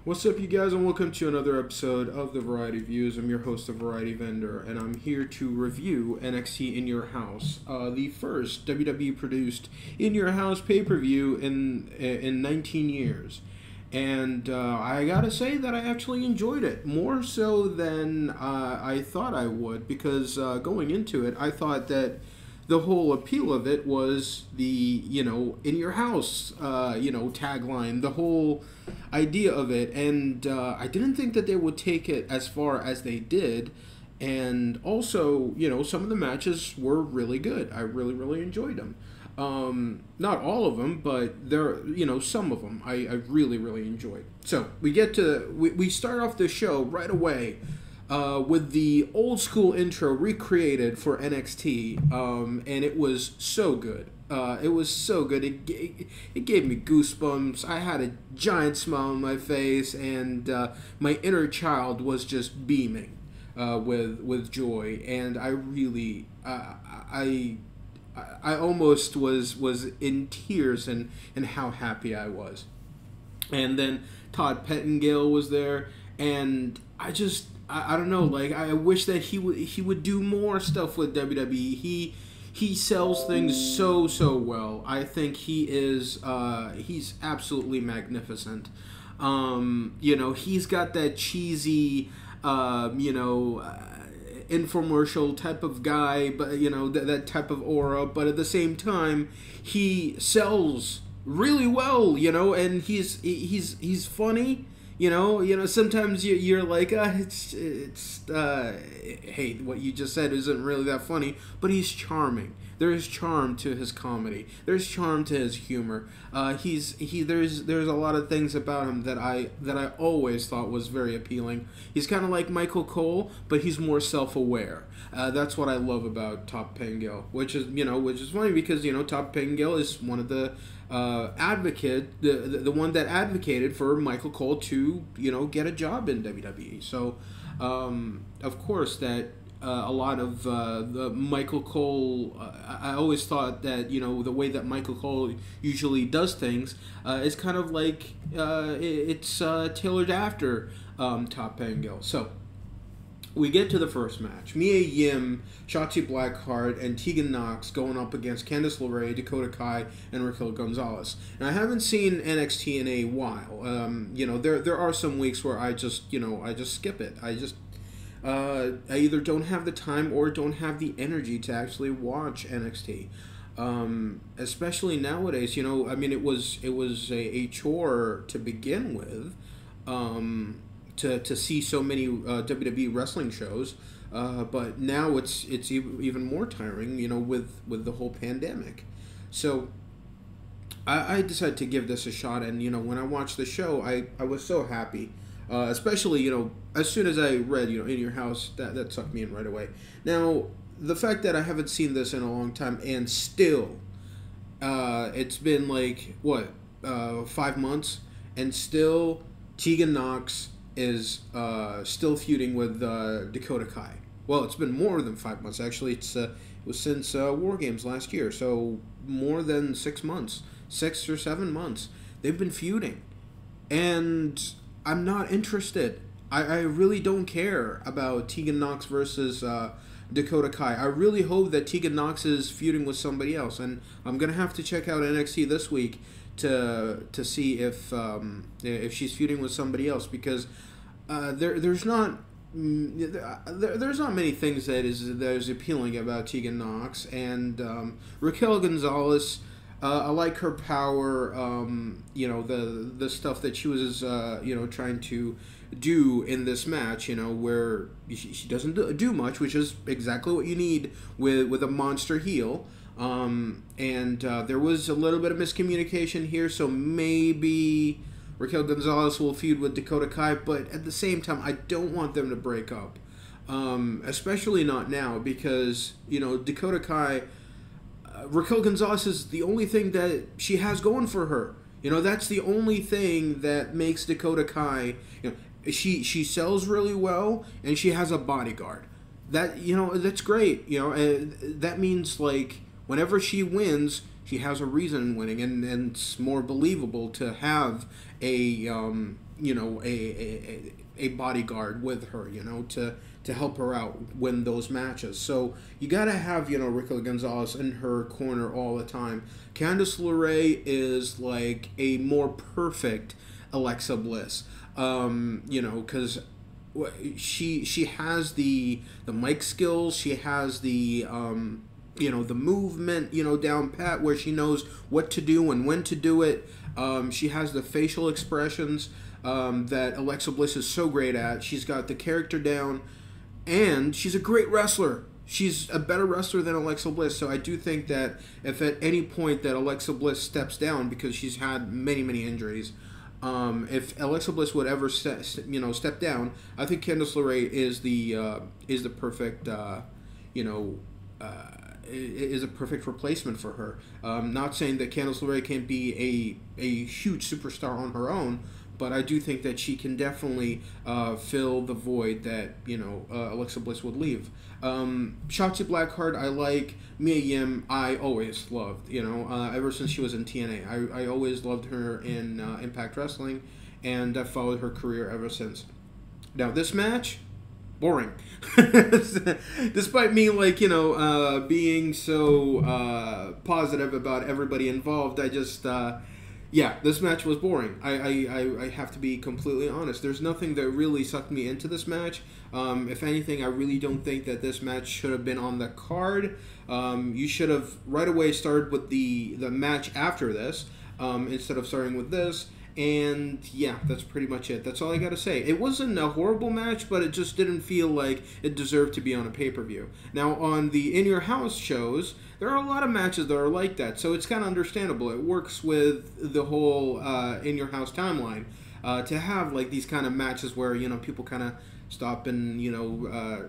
What's up, you guys, and welcome to another episode of the Variety Views. I'm your host, the Variety Vendor, and I'm here to review NXT In Your House, the first WWE produced In Your House pay-per-view in 19 years. And I gotta say that I actually enjoyed it, more so than I thought I would, because going into it, I thought that the whole appeal of it was the, in your house, tagline, the whole idea of it. And I didn't think that they would take it as far as they did. And also, some of the matches were really good. I really, really enjoyed them. Not all of them, but some of them I really, really enjoyed. So we start off the show right away with the old school intro recreated for NXT, and it was so good. It was so good. It gave me goosebumps. I had a giant smile on my face, and my inner child was just beaming with joy. And I really, I almost was in tears and how happy I was. And then Todd Pettengill was there, and I don't know, like, I wish that he would do more stuff with WWE. He sells things so well. I think he's absolutely magnificent. He's got that cheesy, infomercial type of guy, but that type of aura. But at the same time, he sells really well. And he's funny. Sometimes you're like, hey, what you just said isn't really that funny, but he's charming. There is charm to his comedy. There's charm to his humor. There's a lot of things about him that I always thought was very appealing. He's kind of like Michael Cole, but he's more self-aware. That's what I love about Todd Pettengill, which is funny because Todd Pettengill is one of the the one that advocated for Michael Cole to get a job in WWE. So of course that a lot of the Michael Cole, I always thought that the way that Michael Cole usually does things is kind of like it's tailored after Todd Pettengill. So we get to the first match. Mia Yim, Shotzi Blackheart, and Tegan Nox going up against Candice, LeRae, Dakota Kai, and Raquel González. And I haven't seen NXT in a while. There are some weeks where I just skip it. I either don't have the time or don't have the energy to actually watch NXT. Especially nowadays, it was a chore to begin with. To see so many WWE wrestling shows, but now it's even more tiring, with the whole pandemic. So I decided to give this a shot, and when I watched the show, I was so happy, especially as soon as I read In Your House, that sucked me in right away. Now the fact that I haven't seen this in a long time, and still, it's been like 5 monmonths, and still Tegan Nox is still feuding with Dakota Kai. Well, it's been more than 5 months, actually. It was since War Games last year, so more than 6 months. 6 or 7 months. They've been feuding. And I'm not interested. I really don't care about Tegan Nox versus Dakota Kai. I really hope that Tegan Nox is feuding with somebody else, and I'm going to have to check out NXT this week to see if she's feuding with somebody else, because there's not many things that is appealing about Tegan Nox. And Raquel González, I like her power, the stuff that she was trying to do in this match, where she doesn't do much, which is exactly what you need with a monster heel. And there was a little bit of miscommunication here, so maybe Raquel González will feud with Dakota Kai, but at the same time, I don't want them to break up, especially not now, because Dakota Kai, Raquel González is the only thing that she has going for her. That's the only thing that makes Dakota Kai. She sells really well, and she has a bodyguard. That's great. That means, like, whenever she wins, she has a reason in winning, and it's more believable to have a you know, a bodyguard with her, you know, to help her out win those matches. So you got to have, you know, Raquel González in her corner all the time. Candice LeRae is like a more perfect Alexa Bliss, you know, because she has the mic skills, she has the you know, the movement, you know, down pat, where she knows what to do and when to do it. She has the facial expressions that Alexa Bliss is so great at. She's got the character down, and she's a great wrestler. She's a better wrestler than Alexa Bliss. So I do think that if at any point that Alexa Bliss steps down, because she's had many injuries, if Alexa Bliss would ever step down, I think Candice LeRae is the perfect you know. Is a perfect replacement for her. Not saying that Candice LeRae can't be a huge superstar on her own, but I do think that she can definitely fill the void that, you know, Alexa Bliss would leave. Shotzi Blackheart, I like. Mia Yim, I always loved. You know, ever since she was in TNA, I always loved her in Impact Wrestling, and I've followed her career ever since. Now this match, boring. Despite me, like, you know, being so positive about everybody involved, I just yeah, this match was boring. I have to be completely honest. There's nothing that really sucked me into this match. If anything, I really don't think that this match should have been on the card. You should have right away started with the match after this, instead of starting with this. And yeah, that's pretty much it. That's all I gotta say. It wasn't a horrible match, but it just didn't feel like it deserved to be on a pay-per-view. Now, on the In Your House shows, there are a lot of matches that are like that, so it's kind of understandable. It works with the whole In Your House timeline to have like these kind of matches where, you know, people kind of stop and, you know,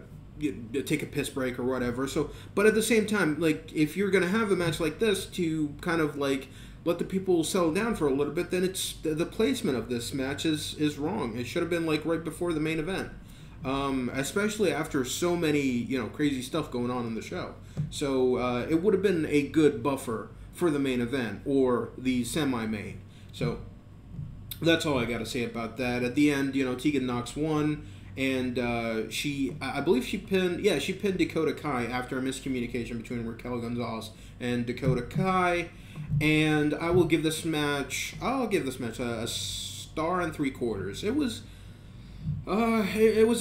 take a piss break or whatever. So, but at the same time, like, if you're gonna have a match like this to kind of like let the people settle down for a little bit, then it's the placement of this match is wrong. It should have been like right before the main event, especially after so many, you know, crazy stuff going on in the show. So it would have been a good buffer for the main event or the semi-main. So that's all I got to say about that. At the end, you know, Tegan Knox won, and I believe she pinned Dakota Kai after a miscommunication between Raquel González and Dakota Kai. And I will give this match. I'll give this match a 1.75 stars. It was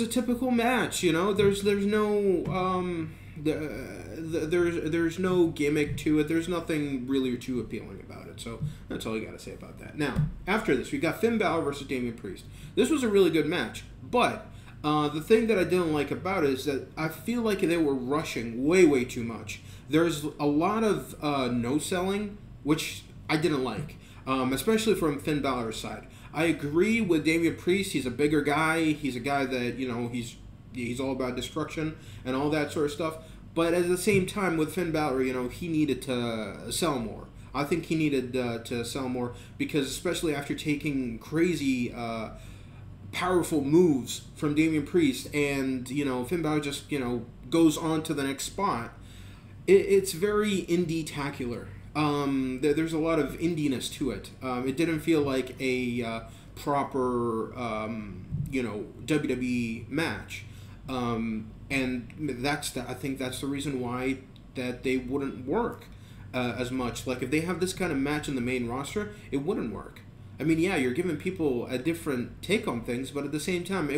a typical match. You know, there's no there's no gimmick to it. There's nothing really too appealing about it. So that's all I got to say about that. Now, after this, we got Finn Bálor versus Damian Priest. This was a really good match, but the thing that I didn't like about it is that I feel like they were rushing way too much. There's a lot of no-selling, which I didn't like, especially from Finn Bálor's side. I agree with Damian Priest. He's a bigger guy. He's a guy that, you know, he's all about destruction and all that sort of stuff. But at the same time, with Finn Bálor, you know, he needed to sell more. I think he needed to sell more because, especially after taking crazy, powerful moves from Damian Priest, and, you know, Finn Bálor just, you know, goes on to the next spot. It's very indie-tacular. There's a lot of indiness to it. It didn't feel like a proper, you know, WWE match. And I think that's the reason why that they wouldn't work as much. Like, if they have this kind of match in the main roster, it wouldn't work. I mean, yeah, you're giving people a different take on things, but at the same time,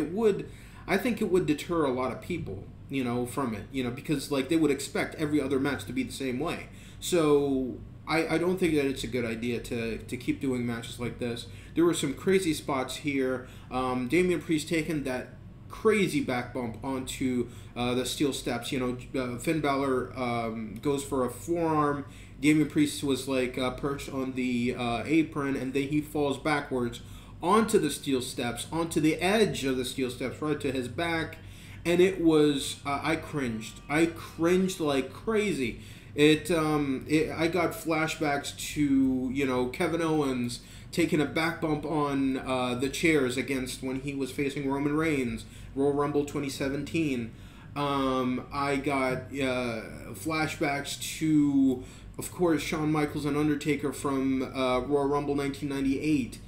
I think it would deter a lot of people, you know, from it, you know, because, like, they would expect every other match to be the same way. So I don't think that it's a good idea to keep doing matches like this. There were some crazy spots here. Damian Priest taking that crazy back bump onto the steel steps. You know, Finn Bálor goes for a forearm. Damian Priest was like perched on the apron, and then he falls backwards onto the steel steps, onto the edge of the steel steps, right to his back. And it was, I cringed. I cringed like crazy. I got flashbacks to, you know, Kevin Owens taking a back bump on the chairs against when he was facing Roman Reigns, Royal Rumble 2017. I got flashbacks to, of course, Shawn Michaels and Undertaker from Royal Rumble 1998.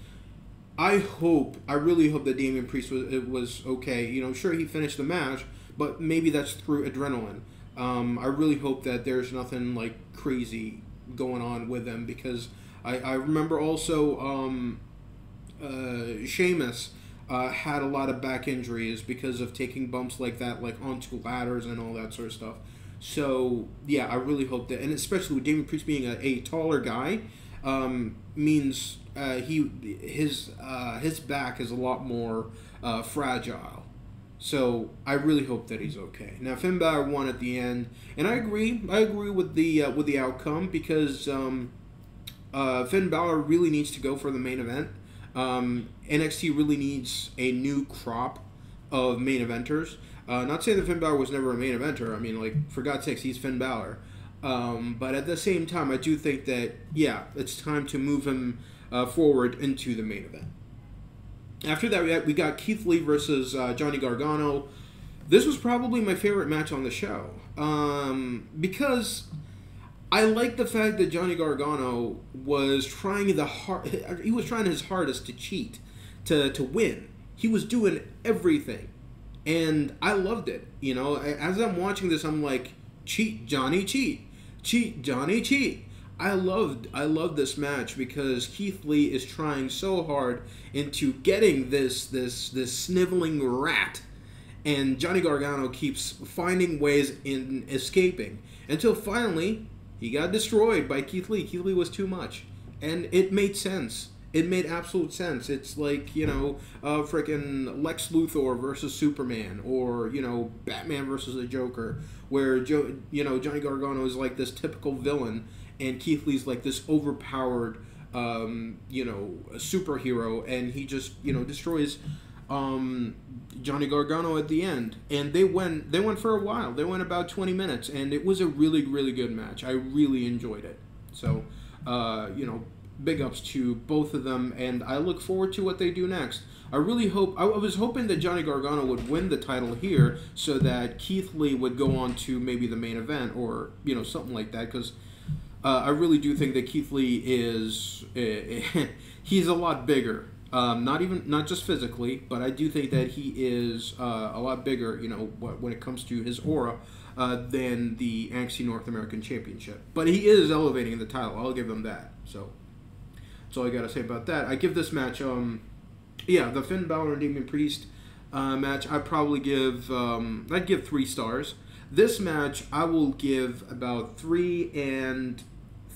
I really hope that Damian Priest was okay. You know, sure, he finished the match, but maybe that's through adrenaline. I really hope that there's nothing like crazy going on with him, because I remember also Sheamus had a lot of back injuries because of taking bumps like that, like onto ladders and all that sort of stuff. So yeah, I really hope that, and especially with Damian Priest being a taller guy, means his back is a lot more fragile. So I really hope that he's okay. Now Finn Balor won at the end, and I agree with the outcome, because Finn Balor really needs to go for the main event. NXT really needs a new crop of main eventers. Not saying that Finn Balor was never a main eventer. I mean, like, for God's sakes, he's Finn Balor. But at the same time, I do think that, yeah, it's time to move him forward into the main event. After that, we got Keith Lee versus Johnny Gargano. This was probably my favorite match on the show, because I like the fact that Johnny Gargano was trying he was trying his hardest to cheat, to win. He was doing everything, and I loved it. You know, as I'm watching this, I'm like, cheat, Johnny, cheat. Cheat, Johnny, cheat. I loved this match, because Keith Lee is trying so hard into getting this sniveling rat, and Johnny Gargano keeps finding ways in escaping, until finally he got destroyed by Keith Lee. Keith Lee was too much, and it made sense. It made absolute sense. It's like, you know, freaking Lex Luthor versus Superman, or, you know, Batman versus the Joker, where Johnny Gargano is like this typical villain, and Keith Lee's like this overpowered, superhero, and he just, destroys Johnny Gargano at the end. And they went for a while. They went about 20 minutes, and it was a really, really good match. I really enjoyed it. So, big ups to both of them, and I look forward to what they do next. I was hoping that Johnny Gargano would win the title here, so that Keith Lee would go on to maybe the main event, or, something like that, because I really do think that Keith Lee is, he's a lot bigger. Not just physically, but I do think that he is a lot bigger, when it comes to his aura, than the NXT North American Championship. But he is elevating the title. I'll give him that. So that's all I got to say about that. I give this match, the Finn Balor and Damian Priest match, I'd probably give, I'd give 3 stars. This match, I will give about 3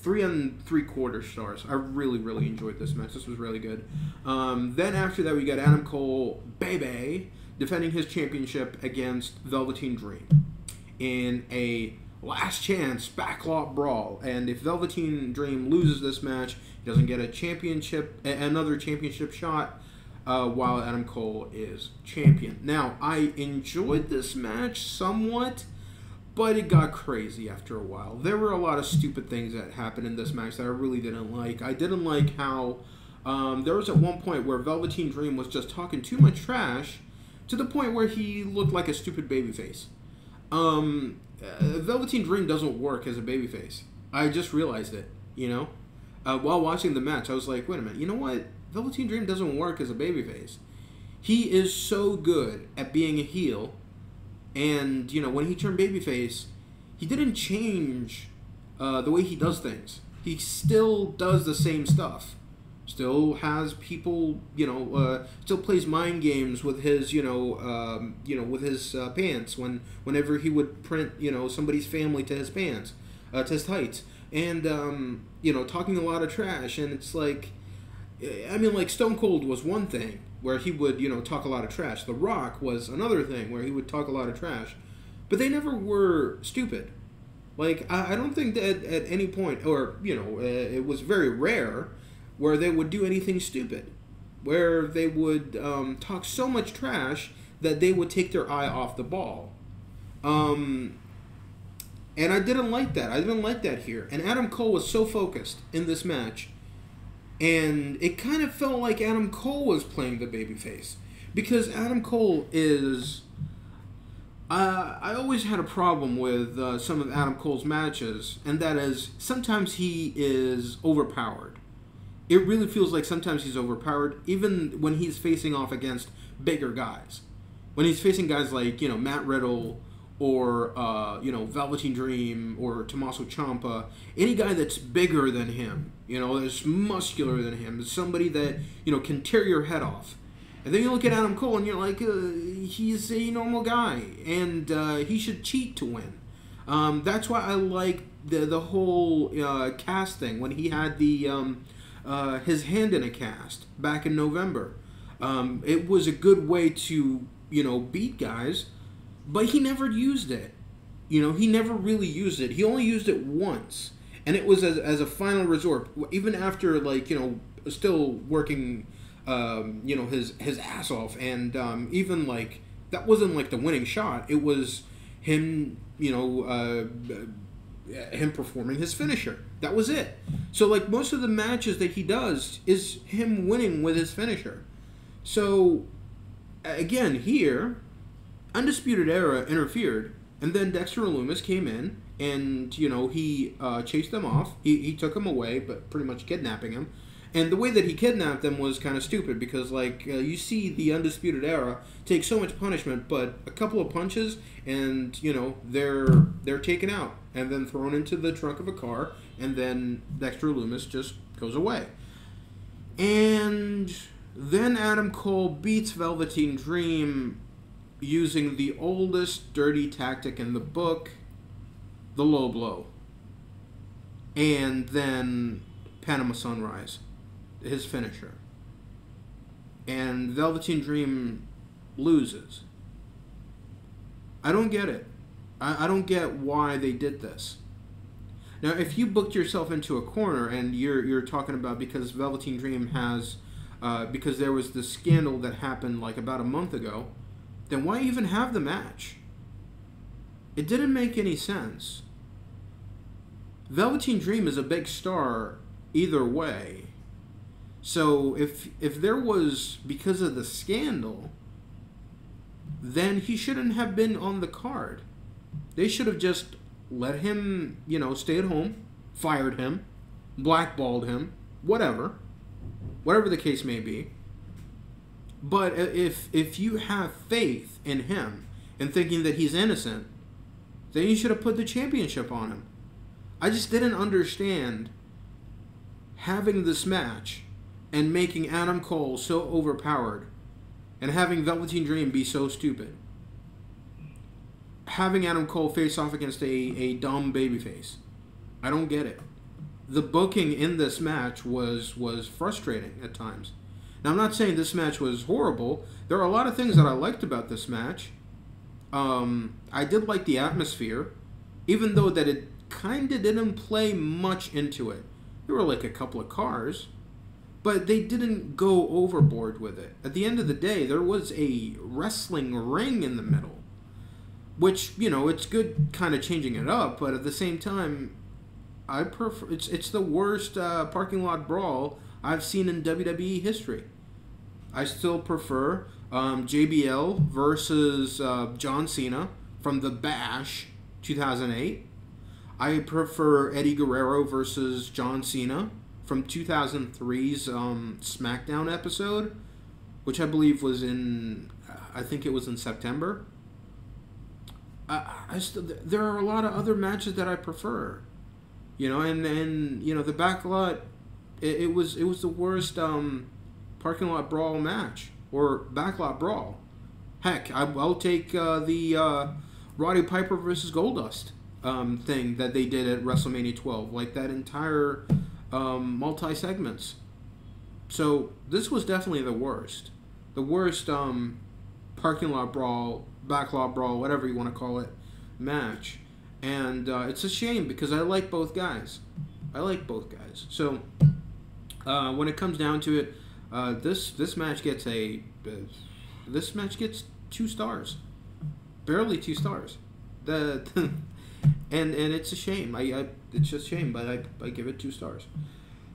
3.75 stars. I really, really enjoyed this match. This was really good. Then after that, we got Adam Cole, baby, defending his championship against Velveteen Dream in a last chance backlot brawl. And if Velveteen Dream loses this match, he doesn't get another championship shot, while Adam Cole is champion. Now, I enjoyed this match somewhat, but it got crazy after a while. There were a lot of stupid things that happened in this match that I really didn't like. I didn't like how there was at one point where Velveteen Dream was just talking too much trash, to the point where he looked like a stupid babyface. Velveteen Dream doesn't work as a babyface. I just realized it, while watching the match, I was like, wait a minute, you know what? Velveteen Dream doesn't work as a babyface. He is so good at being a heel. And, when he turned babyface, he didn't change the way he does things. He still does the same stuff. Still has people, still plays mind games with his, with his pants whenever he would print, somebody's family to his pants, to his tights. And, talking a lot of trash. And it's like, like Stone Cold was one thing, where he would, talk a lot of trash. The Rock was another thing, where he would talk a lot of trash. But they never were stupid. Like, I don't think that at any point, or, it was very rare, where they would do anything stupid. Where they would talk so much trash that they would take their eye off the ball. And I didn't like that. I didn't like that here. And Adam Cole was so focused in this match. And it kind of felt like Adam Cole was playing the babyface. Because Adam Cole is... I always had a problem with some of Adam Cole's matches. And that is, sometimes he is overpowered. It really feels like sometimes he's overpowered, even when he's facing off against bigger guys. When he's facing guys like, Matt Riddle or, Velveteen Dream or Tommaso Ciampa, any guy that's bigger than him, that's muscular than him, somebody that, can tear your head off. And then you look at Adam Cole and you're like, he's a normal guy, and he should cheat to win. That's why I like the whole cast thing, when he had the his hand in a cast back in November. It was a good way to, beat guys, but he never used it. He never really used it. He only used it once, and it was as a final resort, even after, still working, his ass off, and even, that wasn't, the winning shot. It was him, him performing his finisher. That was it. So, most of the matches that he does is him winning with his finisher. So, again, here, Undisputed Era interfered, and then Dexter Lumis came in, and, he chased them off. He took them away, but pretty much kidnapping him. And the way that he kidnapped them was kind of stupid, because, you see the Undisputed Era take so much punishment, but a couple of punches, and, they're taken out, and then thrown into the trunk of a car, and then Dexter Lumis just goes away. And then Adam Cole beats Velveteen Dream using the oldest dirty tactic in the book, the low blow. And then Panama Sunrise, his finisher. And Velveteen Dream loses. I don't get it. I don't get why they did this. Now, if you booked yourself into a corner and you're talking about because Velveteen Dream has, because there was this scandal that happened about a month ago, then why even have the match? It didn't make any sense. Velveteen Dream is a big star either way. So if there was, because of the scandal, then he shouldn't have been on the card. They should have just let him, stay at home, fired him, blackballed him, whatever the case may be. But if you have faith in him and thinking that he's innocent, then you should have put the championship on him. I just didn't understand having this match and making Adam Cole so overpowered and having Velveteen Dream be so stupid. Having Adam Cole face off against a dumb babyface. I don't get it. The booking in this match was frustrating at times. Now, I'm not saying this match was horrible. There are a lot of things that I liked about this match. I did like the atmosphere, even though that it kind of didn't play much into it. There were a couple of cars, but they didn't go overboard with it. At the end of the day, there was a wrestling ring in the middle, which, it's good kind of changing it up, but at the same time, I prefer it's the worst parking lot brawl I've seen in WWE history. I still prefer JBL versus John Cena from the Bash 2008. I prefer Eddie Guerrero versus John Cena from 2003's SmackDown episode, which I believe was I think it was in September. There are a lot of other matches that I prefer, and the backlot, it was the worst parking lot brawl match or backlot brawl. Heck, I'll take the Roddy Piper versus Goldust thing that they did at WrestleMania 12, that entire multi-segments. So this was definitely the worst parking lot brawl, backlot brawl, whatever you want to call it, match. And it's a shame because I like both guys. So when it comes down to it, this match gets 2 stars, barely 2 stars. And it's a shame. It's just a shame, but I give it 2 stars.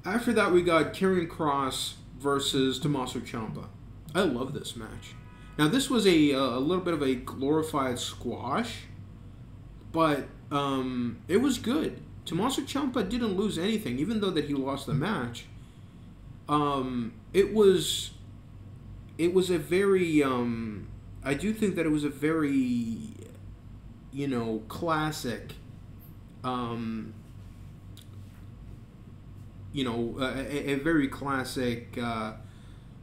After that, we got Karrion Kross versus Tommaso Ciampa. I love this match. Now, this was a little bit of a glorified squash, but it was good. Tommaso Ciampa didn't lose anything, even though that he lost the match. It was a very I do think that it was a very, classic, a very classic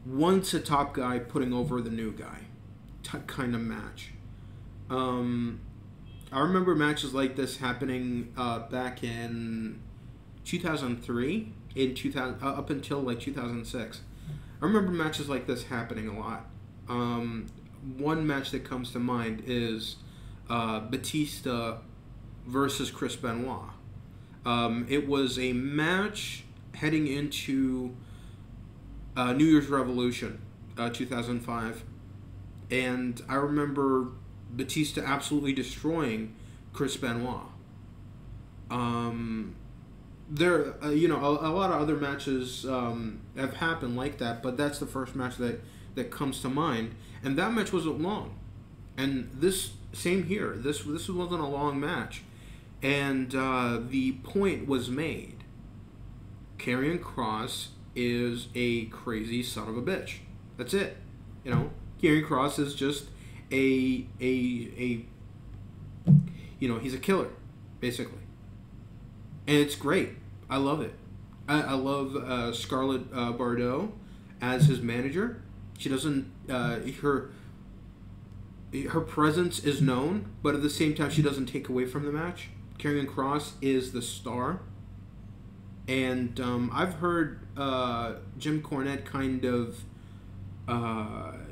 once a top guy putting over the new guy kind of match. I remember matches like this happening back in 2003, up until like 2006. I remember matches like this happening a lot. One match that comes to mind is Batista versus Chris Benoit. It was a match heading into New Year's Revolution 2005. And I remember Batista absolutely destroying Chris Benoit. There, a lot of other matches have happened like that, but that's the first match that comes to mind. And that match wasn't long. And this, same here, this wasn't a long match. And the point was made. Karrion Kross is a crazy son of a bitch. That's it. Karrion Kross is just he's a killer, basically. And it's great. I love it. I love Scarlett Bordeaux as his manager. She doesn't her presence is known, but at the same time she doesn't take away from the match. Karrion Kross is the star. And I've heard Jim Cornette kind of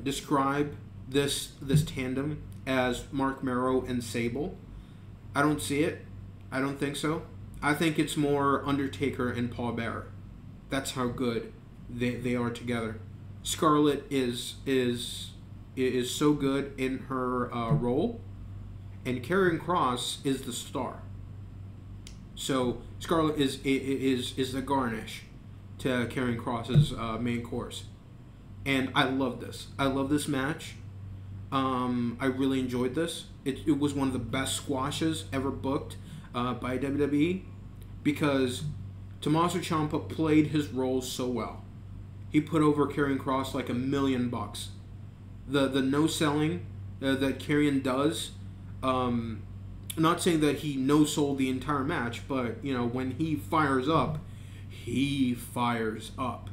describe this tandem as Mark Merrow and Sable. I don't see it. I don't think so. I think it's more Undertaker and Paul Bearer. That's how good they are together. Scarlett is so good in her role, and Karrion Kross is the star. So Scarlett is the garnish to Karrion Kross's main course, and I love this. I love this match. I really enjoyed this. It was one of the best squashes ever booked by WWE, because Tommaso Ciampa played his role so well. He put over Karrion Kross like $1,000,000. The no selling that Karrion does. Not saying that he no sold the entire match, but when he fires up, he fires up.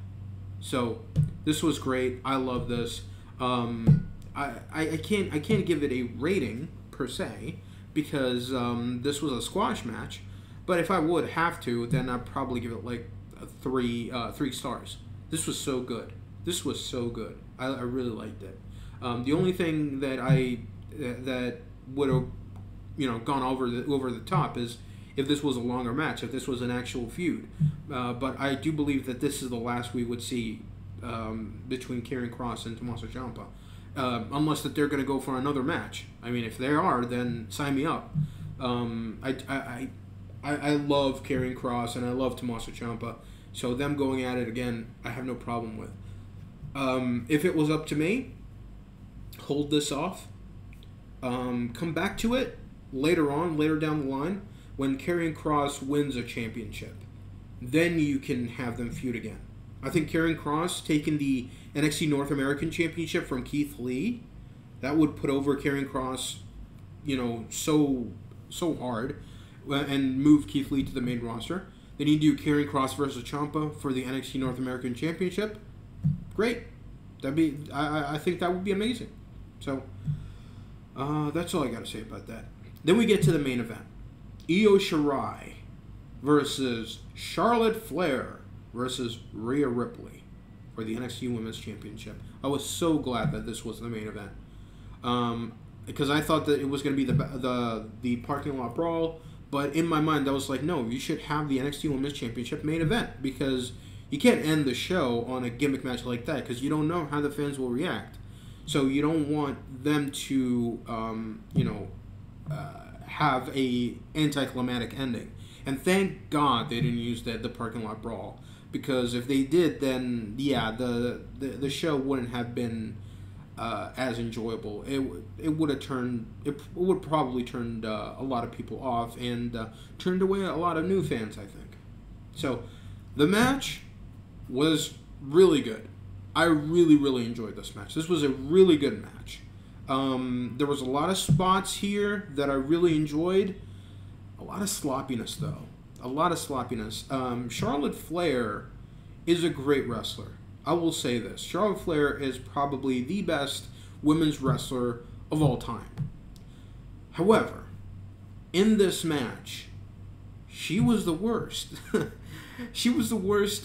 So this was great. I love this. I can't give it a rating per se, because this was a squash match. But if I would have to, then I'd probably give it like three stars. This was so good. This was so good. I really liked it. The only thing that would have gone over the top is if this was a longer match, if this was an actual feud. But I do believe that this is the last we would see between Karrion Kross and Tommaso Ciampa, unless that they're going to go for another match. I mean, if they are, then sign me up. I love Karrion Kross and I love Tommaso Ciampa, so them going at it again, I have no problem with. If it was up to me, hold this off. Come back to it later down the line, when Karrion Kross wins a championship. Then you can have them feud again. I think Karrion Kross taking the NXT North American Championship from Keith Lee, that would put over Karrion Kross, so hard, and move Keith Lee to the main roster. Then you do Karrion Kross versus Ciampa for the NXT North American Championship. Great. I think that would be amazing. So that's all I got to say about that. Then we get to the main event. Io Shirai versus Charlotte Flair versus Rhea Ripley for the NXT Women's Championship. I was so glad that this was the main event, because I thought that it was going to be the parking lot brawl. But in my mind, I was like, no, you should have the NXT Women's Championship main event, because you can't end the show on a gimmick match like that, because you don't know how the fans will react. So you don't want them to, have a anticlimactic ending. And thank God they didn't use the parking lot brawl, because if they did, then yeah, the show wouldn't have been as enjoyable. It would probably turned a lot of people off and turned away a lot of new fans, I think. So the match was really good. I really, really enjoyed this match. This was a really good match. There was a lot of spots here that I really enjoyed. A lot of sloppiness, though. A lot of sloppiness. Charlotte Flair is a great wrestler. I will say this. Charlotte Flair is probably the best women's wrestler of all time. However, in this match, she was the worst. She was the worst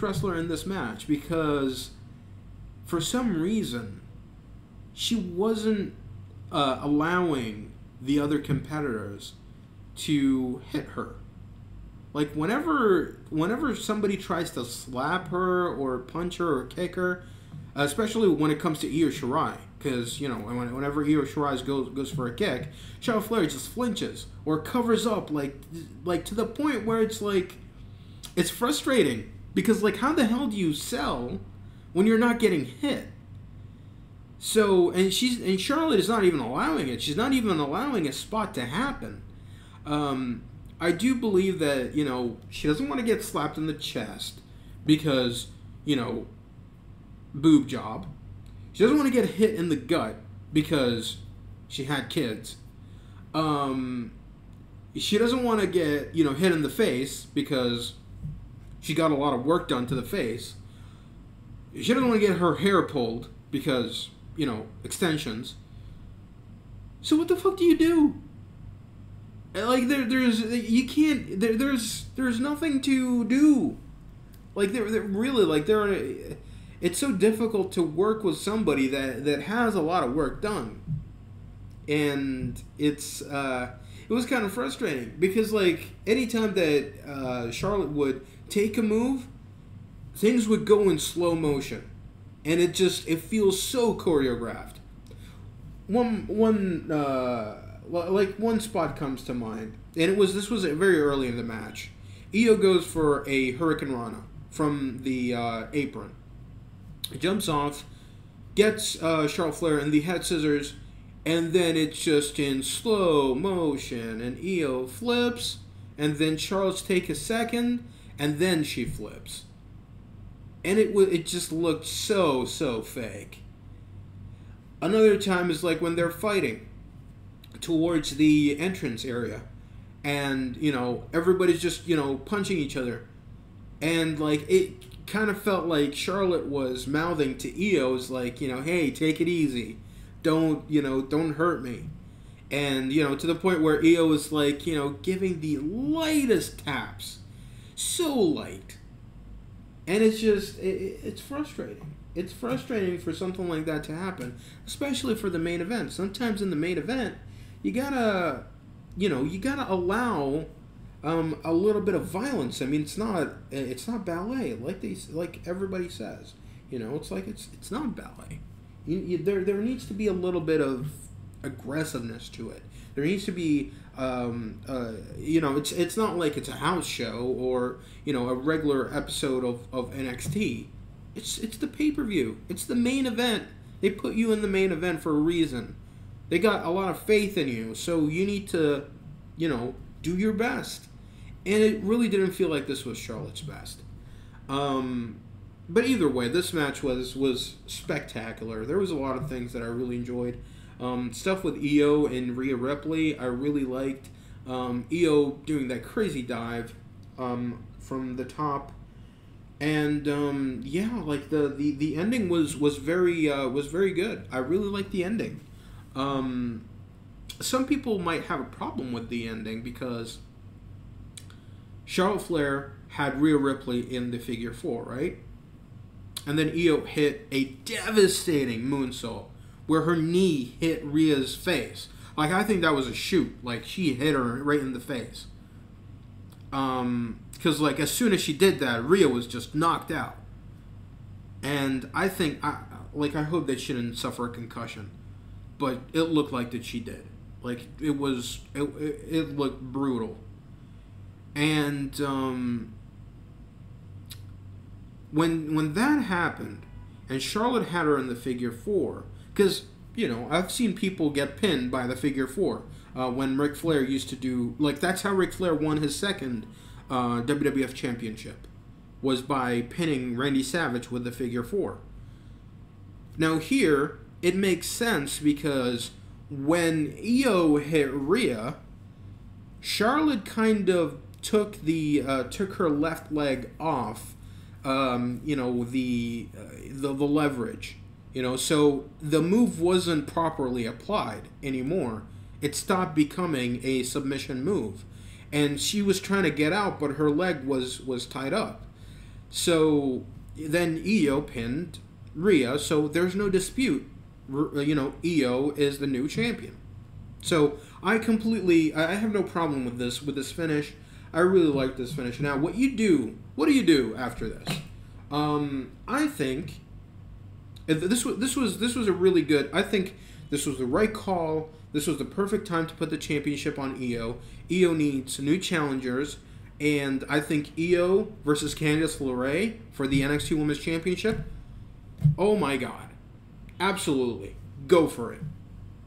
wrestler in this match because for some reason she wasn't allowing the other competitors to hit her. Like whenever somebody tries to slap her or punch her or kick her, especially when it comes to Io Shirai, because whenever Io Shirai goes for a kick, Charlotte Flair just flinches or covers up like to the point where it's like it's frustrating because like how the hell do you sell when you're not getting hit? So and Charlotte is not even allowing it. She's not even allowing a spot to happen. I do believe that, she doesn't want to get slapped in the chest because, boob job. She doesn't want to get hit in the gut because she had kids. She doesn't want to get, hit in the face because she got a lot of work done to the face. She doesn't want to get her hair pulled because, extensions. So what the fuck do you do? Like there's nothing to do. Like it's so difficult to work with somebody that has a lot of work done, and it was kind of frustrating because like anytime that Charlotte would take a move, things would go in slow motion, and it feels so choreographed. One spot comes to mind, and this was very early in the match. Io goes for a Hurricane Rana from the apron. Jumps off, gets Charlotte Flair in the head scissors, and then it's just in slow motion, and Io flips, and then Charlotte's take a second, and then she flips. And it just looked so fake. Another time is like when they're fighting towards the entrance area, and everybody's just punching each other, and like it kind of felt like Charlotte was mouthing to Io's like hey, take it easy, don't hurt me, and to the point where Io was like giving the lightest taps, so light, and it's frustrating. It's frustrating for something like that to happen, especially for the main event. Sometimes in the main event you gotta allow a little bit of violence. I mean, it's not ballet like everybody says. It's not ballet. There needs to be a little bit of aggressiveness to it. There needs to be it's not like it's a house show or a regular episode of NXT. It's the pay-per-view. It's the main event. They put you in the main event for a reason. They got a lot of faith in you, so you need to, do your best. And it really didn't feel like this was Charlotte's best. But either way, this match was spectacular. There was a lot of things that I really enjoyed. Stuff with Io and Rhea Ripley, I really liked. Io doing that crazy dive from the top. And like the ending was very good. I really liked the ending. Some people might have a problem with the ending because Charlotte Flair had Rhea Ripley in the figure 4, right? And then Io hit a devastating moonsault where her knee hit Rhea's face. Like, I think that was a shoot. Like, she hit her right in the face. Because, like, as soon as she did that, Rhea was just knocked out. And I think, I hope that she didn't suffer a concussion. But it looked like that she did. Like, it looked brutal. And, when that happened, and Charlotte had her in the figure 4, because, I've seen people get pinned by the figure 4. When Ric Flair used to do, like, that's how Ric Flair won his second WWF Championship. was by pinning Randy Savage with the figure 4. Now here, it makes sense because when Io hit Rhea, Charlotte kind of took her left leg off, the leverage, so the move wasn't properly applied anymore. It stopped becoming a submission move, and she was trying to get out, but her leg was tied up. So then Io pinned Rhea, so there's no dispute. Io is the new champion. So I have no problem with this finish. I really like this finish. Now, what do you do after this? I think this was a really good. I think this was the right call. This was the perfect time to put the championship on Io. Io needs new challengers, and I think Io versus Candice LeRae for the NXT Women's Championship. Oh my God, absolutely, go for it,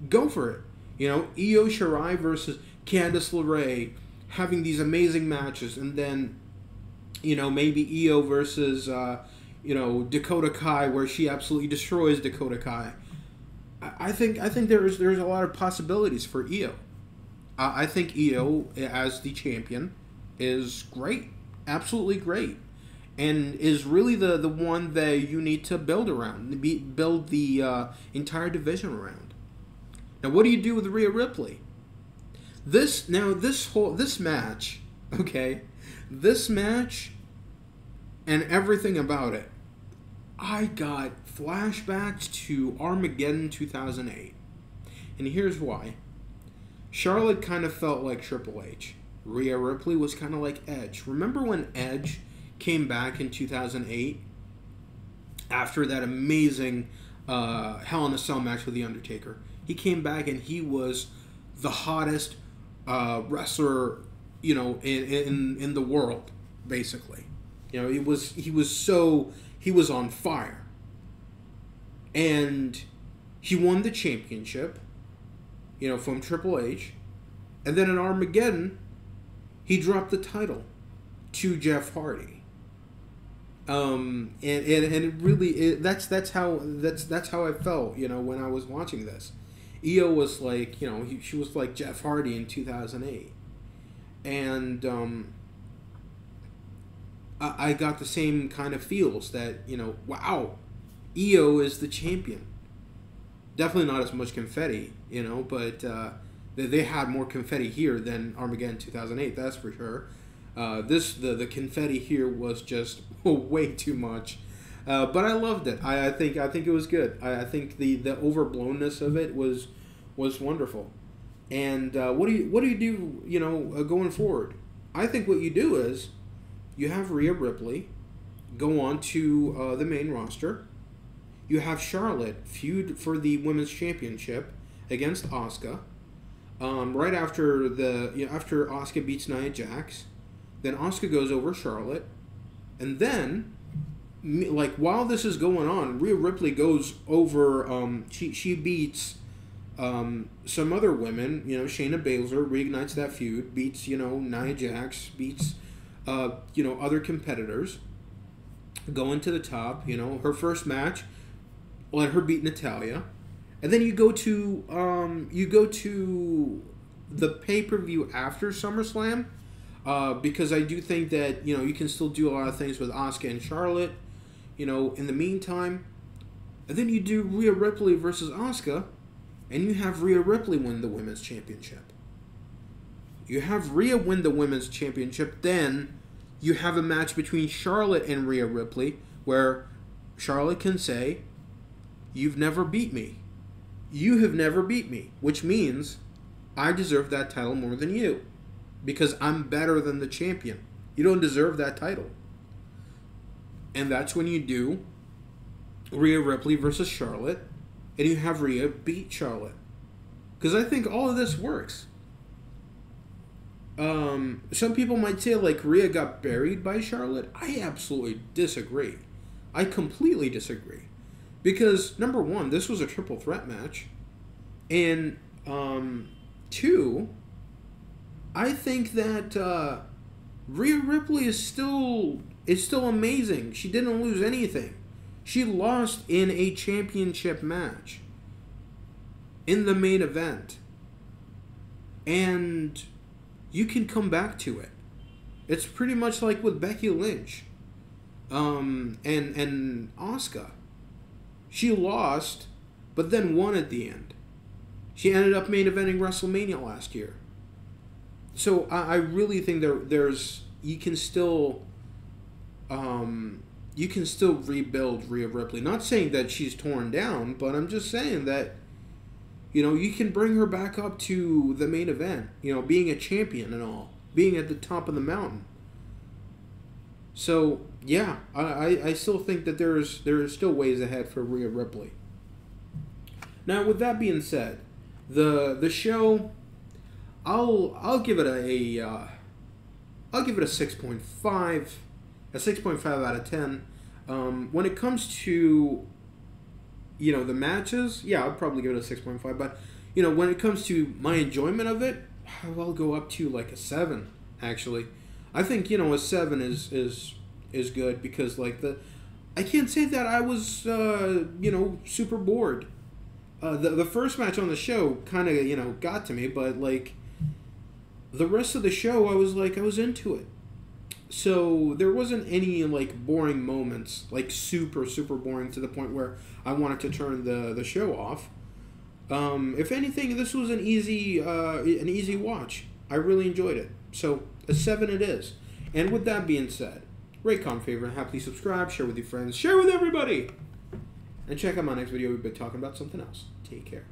go for it. Io Shirai versus Candice LeRae, having these amazing matches, and then, maybe Io versus, Dakota Kai, where she absolutely destroys Dakota Kai. I think there's a lot of possibilities for Io. I think Io as the champion is great, absolutely great, and is really the one that you need to build around, build the entire division around. Now, what do you do with Rhea Ripley? This match, okay, this match and everything about it, I got flashbacks to Armageddon 2008. And here's why. Charlotte kind of felt like Triple H. Rhea Ripley was kind of like Edge. Remember when Edge came back in 2008 after that amazing Hell in a Cell match with The Undertaker? He came back and he was the hottest wrestler, in the world, basically. He was on fire. And he won the championship, from Triple H. And then in Armageddon, he dropped the title to Jeff Hardy. And it really, that's how I felt, when I was watching this. Io was like, she was like Jeff Hardy in 2008. And I got the same kind of feels that, wow, Io is the champion. Definitely not as much confetti, but they had more confetti here than Armageddon 2008, that's for sure. The confetti here was just way too much. But I loved it. I think it was good. I think the overblownness of it was wonderful. And what do you do going forward? I think what you do is you have Rhea Ripley go on to the main roster. You have Charlotte feud for the women's championship against Asuka. Right after after Asuka beats Nia Jax, then Asuka goes over Charlotte, and then while this is going on, Rhea Ripley goes over. She beats some other women. Shayna Baszler reignites that feud, beats Nia Jax, beats other competitors. Going to the top, her first match, let her beat Natalya, and then you go to the pay-per-view after SummerSlam, because I do think that you can still do a lot of things with Asuka and Charlotte, in the meantime, and then you do Rhea Ripley versus Asuka, and you have Rhea Ripley win the women's championship. You have Rhea win the women's championship, then you have a match between Charlotte and Rhea Ripley where Charlotte can say, "You've never beat me. You have never beat me," which means I deserve that title more than you because I'm better than the champion. You don't deserve that title. And that's when you do Rhea Ripley versus Charlotte, and you have Rhea beat Charlotte. Because I think all of this works. Some people might say Rhea got buried by Charlotte. I absolutely disagree. I completely disagree. Because, number one, this was a triple threat match. And, two, I think that Rhea Ripley is still is still amazing. She didn't lose anything. She lost in a championship match in the main event. And you can come back to it. It's pretty much like with Becky Lynch and Asuka. She lost, but then won at the end. She ended up main eventing WrestleMania last year. So I really think there's you can still rebuild Rhea Ripley. Not saying that she's torn down, but I'm just saying that, you know, you can bring her back up to the main event. You know, being a champion and all, being at the top of the mountain. So yeah, I still think that there is still ways ahead for Rhea Ripley. Now, with that being said, the show, I'll give it a 6.5, a 6.5 out of 10. When it comes to, you know, the matches, yeah, I'll probably give it a 6.5. But, you know, when it comes to my enjoyment of it, I'll go up to like a 7. Actually, I think, you know, a 7 is good because, like, I can't say that I was you know, super bored. The first match on the show kind of, you know, got to me, but, like, the rest of the show, I was into it. So there wasn't any, like, boring moments, like super boring to the point where I wanted to turn the show off. If anything, this was an easy watch. I really enjoyed it. So a 7 it is. And with that being said, rate, comment, favorite, happily subscribe, share with your friends, share with everybody, and check out my next video. We've been talking about something else. Take care.